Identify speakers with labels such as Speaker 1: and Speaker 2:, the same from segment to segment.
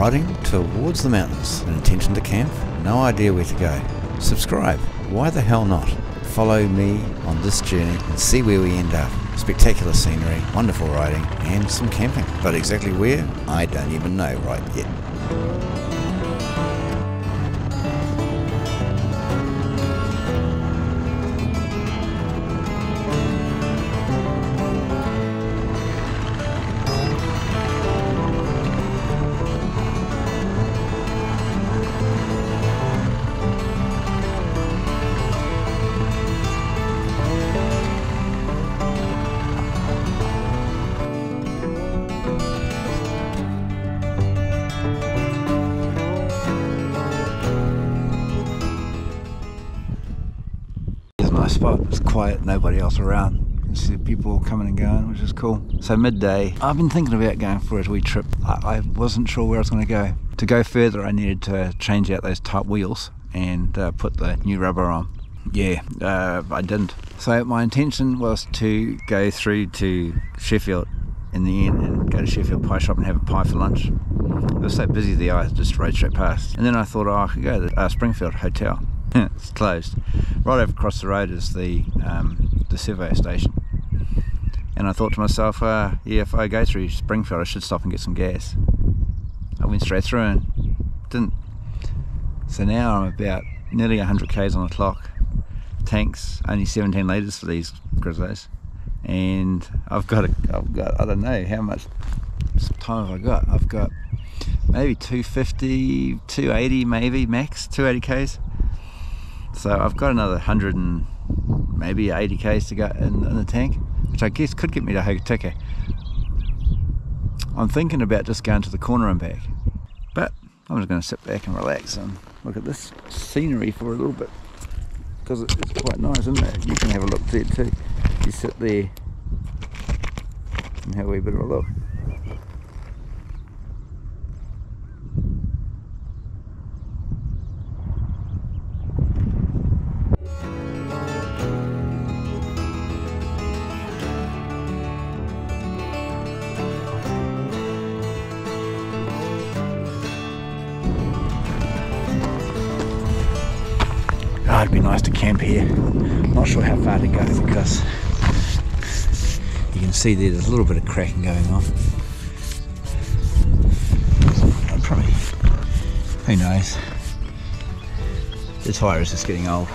Speaker 1: riding towards the mountains. An intention to camp, no idea where to go. Subscribe, why the hell not? Follow me on this journey and see where we end up. Spectacular scenery, wonderful riding, and some camping. But exactly where, I don't even know right yet. Nice spot, it's quiet, nobody else around. You can see people coming and going, which is cool. So midday, I've been thinking about going for a wee trip. I wasn't sure where I was going to go. To go further, I needed to change out those tight wheels and put the new rubber on. Yeah, I didn't. So my intention was to go through to Sheffield in the end and go to Sheffield Pie Shop and have a pie for lunch. It was so busy the eye just rode straight past. And then I thought, oh, I could go to the Springfield Hotel. It's closed. Right over across the road is the surveyor station. And I thought to myself, yeah, if I go through Springfield I should stop and get some gas. I went straight through and didn't. So now I'm about nearly 100 k's on the clock. Tanks only 17 litres for these grizzlies. And I've got I don't know how much time have I got. I've got maybe 250, 280 maybe max, 280 k's. So I've got another 100 and maybe 80 k's to go in the tank, which I guess could get me to Hokitika. I'm thinking about just going to the corner and back, but I'm just going to sit back and relax and look at this scenery for a little bit, because it's quite nice, isn't it? You can have a look there too. You sit there and have a wee bit of a look. It'd be nice to camp here. Not sure how far to go because you can see there's a little bit of cracking going on. Probably, who knows? The tyre is just getting old.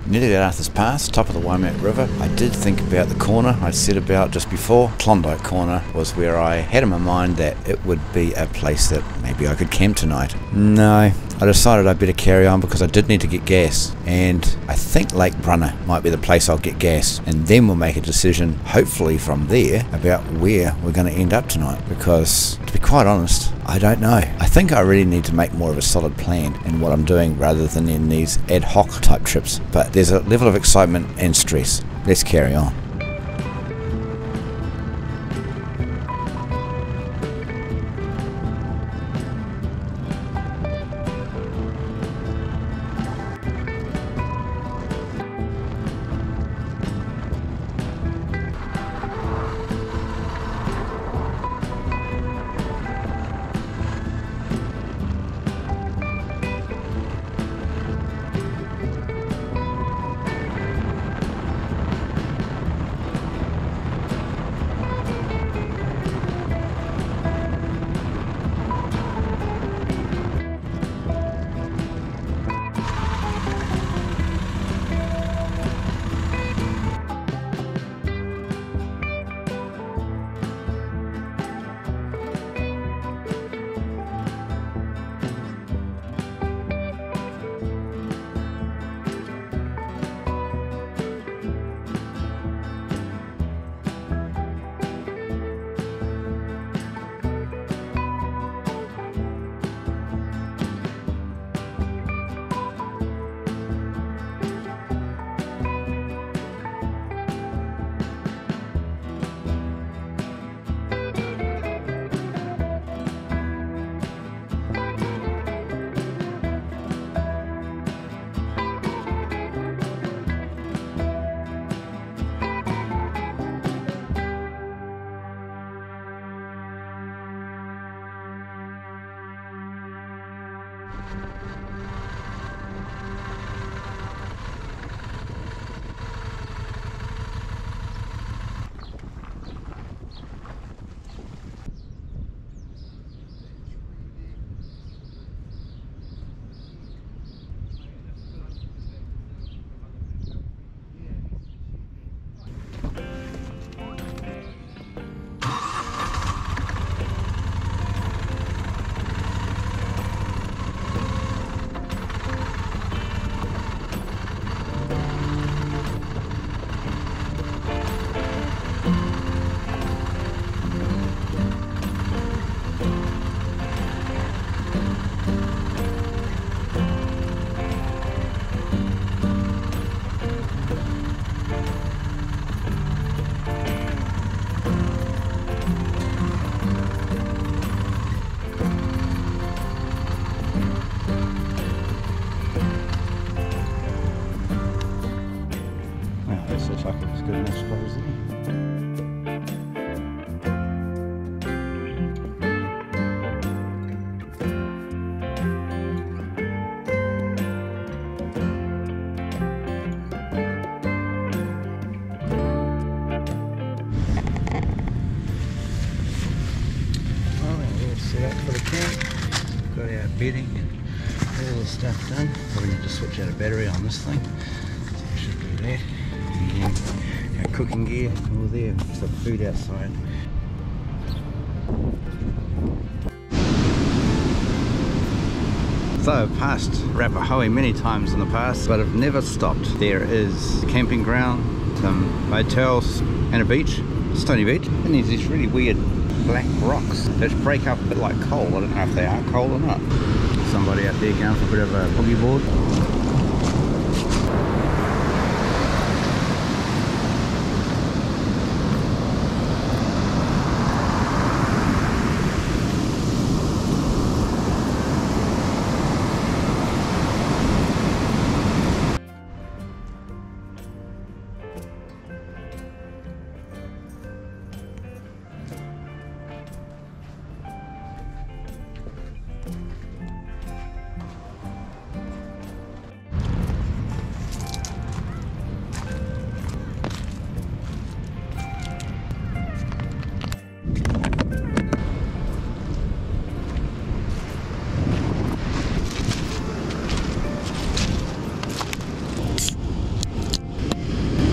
Speaker 1: Nearly at Arthur's Pass, top of the Waimak River. I did think about the corner I'd said about just before. Klondike Corner was where I had in my mind that it would be a place that maybe I could camp tonight. No, I decided I'd better carry on because I did need to get gas, and I think Lake Brunner might be the place I'll get gas, and then we'll make a decision, hopefully from there, about where we're going to end up tonight, because to be quite honest, I don't know. I think I really need to make more of a solid plan in what I'm doing rather than in these ad hoc type trips, but there's a level of excitement and stress. Let's carry on. bedding and all the stuff done. Probably need to switch out a battery on this thing, so I should do that. And then our cooking gear all there, some food outside. So I've passed Rapahoe many times in the past, but I've never stopped. There is a camping ground, some motels and a beach, stony beach, and there's these really weird black rocks that break up a bit like coal. I don't know if they are coal or not. Somebody out there going for a bit of a boogie board.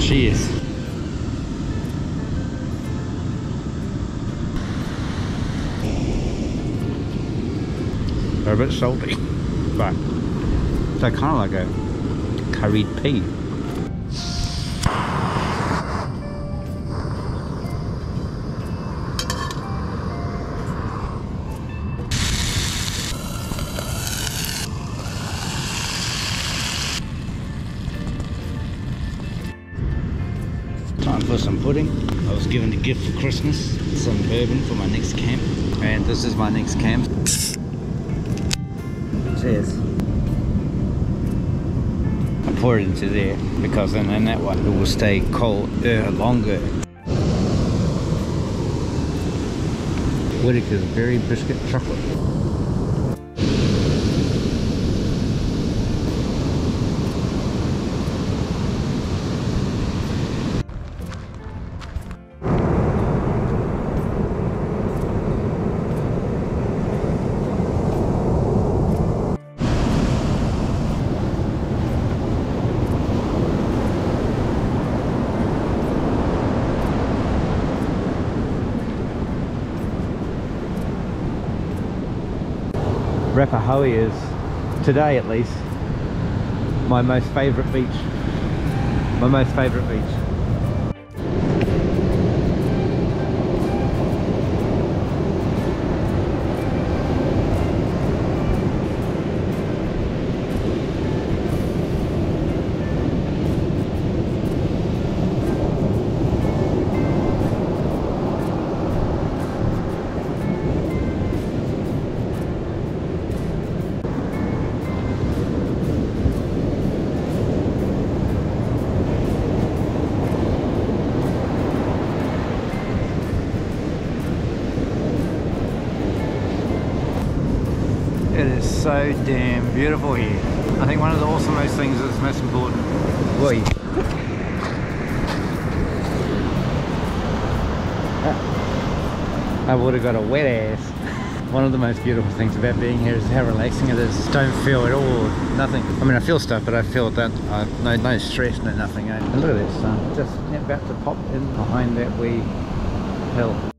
Speaker 1: Cheers. They're a bit salty, but they're kind of like a curried pea. Time for some pudding. I was given a gift for Christmas, some bourbon for my next camp, and this is my next camp. Cheers. I pour it into there because then in that one it will stay cold longer. Whitaker's Berry Biscuit Chocolate. Rapahoe is, today at least, my most favourite beach. My most favourite beach. It is so damn beautiful here. I think one of the awesomest things that's most important. Wait. I would have got a wet ass. One of the most beautiful things about being here is how relaxing it is. Don't feel at all, nothing. I mean, I feel stuff, but I feel that no stress, no nothing. And look at this sun, just about to pop in behind that wee hill.